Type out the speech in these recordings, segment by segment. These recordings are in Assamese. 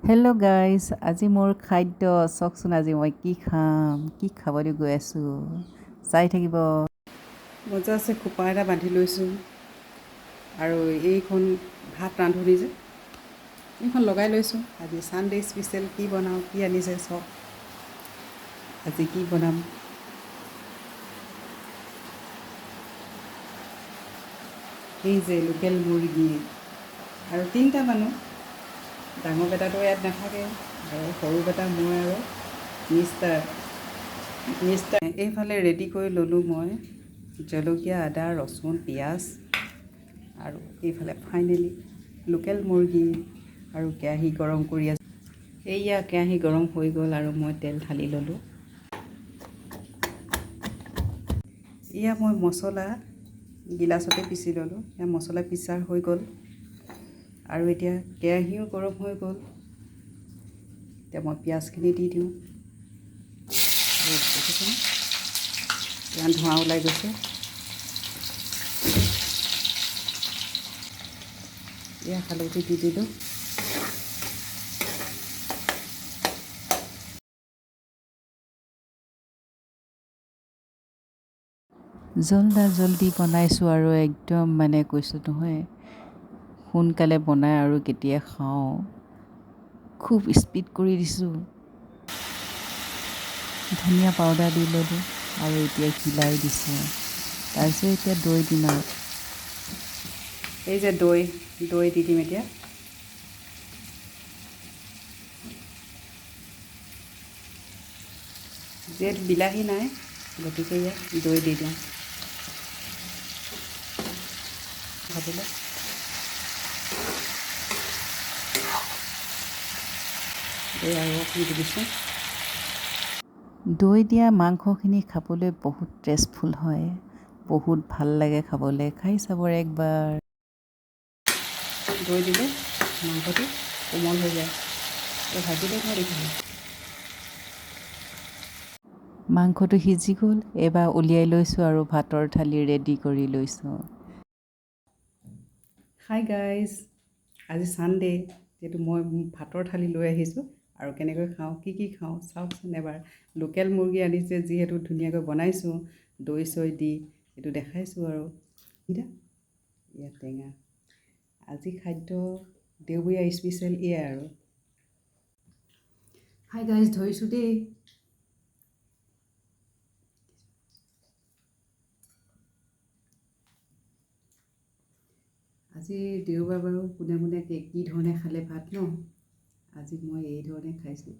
হেল্ল' গাইজ, আজি মোৰ খাদ্য চাওকচোন। আজি মই কি খাম, কি খাবলৈ গৈ আছোঁ, চাই থাকিব। মজা আছে, খোপা এটা বান্ধি লৈছোঁ আৰু এইখন ভাত ৰান্ধনি যে এইখন লগাই লৈছোঁ। আজি ছানডে স্পেচিয়েল কি বনাওঁ, কি আনিছে চব। আজি কি বনাম, এই যে লোকেল মুৰ্গী আৰু 3টা মানুহ। ডাঙৰ বেটাটো ইয়াত নাথাকে আৰু সৰু বেটা মই আৰু মিষ্টাৰ। এইফালে ৰেডি কৰি ল'লোঁ মই জলকীয়া, আদা, ৰচুন, পিঁয়াজ আৰু এইফালে ফাইনেলি লোকেল মুৰ্গী আৰু কেৰাহী গৰম কৰি আছোঁ। এইয়া কেৰাহী গৰম হৈ গ'ল আৰু মই তেল ঢালি ল'লোঁ। এয়া মই মছলা গিলাচতে পিচি ল'লোঁ। এয়া মছলা পিছা হৈ গ'ল আৰু এতিয়া কেৰাহীও গৰম হৈ গ'ল। এতিয়া মই পিঁয়াজখিনি দি দিওঁ। দেখিছেনে, ইমান ধোঁৱা ওলাই গৈছে। এয়া হালধি দি দিলোঁ। জল্দি বনাইছোঁ আৰু একদম কৈছোঁ নহয়, সোনকালে বনাই আৰু কেতিয়া খাওঁ, খুব স্পীড কৰি দিছোঁ। ধনিয়া পাউডাৰ দি ল'লোঁ আৰু এতিয়া হিলাই দিছোঁ। তাৰপিছত এতিয়া দৈ দিম আৰু এই যে দৈ দি দিম এতিয়া। যিহেতু বিলাহী নাই, গতিকে ইয়াত দৈ দি দিওঁ খাবলৈ। দৈ আৰু অকণমান দি দিছোঁ। দৈ দিয়া মাংসখিনি খাবলৈ বহুত টেষ্টফুল হয়, বহুত ভাল লাগে খাবলৈ। খাই চাব একবাৰ। দৈ দিলে মাংসটো কোমল হৈ যায়। ভাজিলে মই দেখিছোঁ। মাংসটো সিজি গ'ল, এবাৰ উলিয়াই লৈছোঁ আৰু ভাতৰ থালি ৰেডি কৰি লৈছোঁ। হাই গাইজ, আজি ছানডে, যিহেতু মই ভাতৰ থালি লৈ আহিছোঁ আৰু কেনেকৈ খাওঁ, কি খাওঁ চাওকচোন এবাৰ। লোকেল মুৰ্গী আনিছে, যিহেতু ধুনীয়াকৈ বনাইছোঁ দৈ চৈ দি, এইটো দেখাইছোঁ আৰু ইয়াত টেঙা। আজি খাদ্য দেওবৰীয়া স্পেচিয়েল এয়াই আৰু। হাই গাইজ, ধৰিছোঁ দেই। আজি দেওবাৰ বাৰু, কোনে কি ধৰণে খালে ভাত ন। আজি মই এই ধৰণে খাইছোঁ।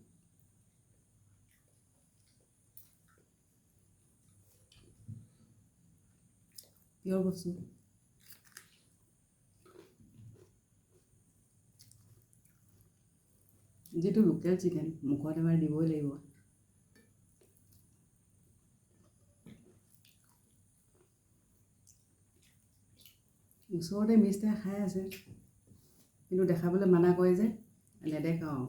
পিয়ৰ বস্তু। যিটো লোকেল চিকেন, মুখত এবাৰ দিবই লাগিব। ওচৰতে মিষ্টাৰে খাই আছে, কিন্তু দেখাবলৈ মানা কৰে যে নেদেখাওঁ।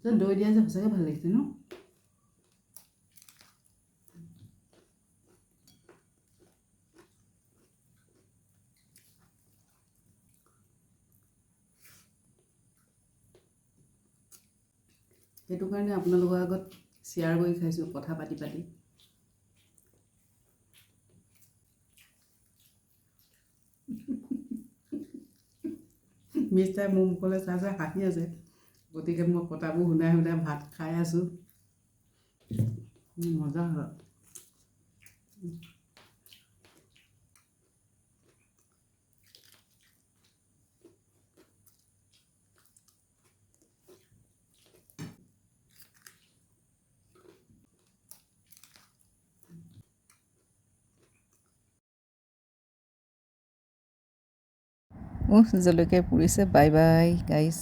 দৈ দিয়া যে সঁচাকৈ ভাল লাগিছে ন। সেইটো কাৰণে আপোনালোকৰ আগত শ্বেয়াৰ কৰি খাইছোঁ, কথা পাতি পাতি। মিষ্টাৰে মোৰ মুখলৈ চাই হাঁহি আছে, গতিকে মই কথাবোৰ শুনাই ভাত খাই আছোঁ। মজা হয়। জলকীয়া পুৰিছে। Bye bye guys.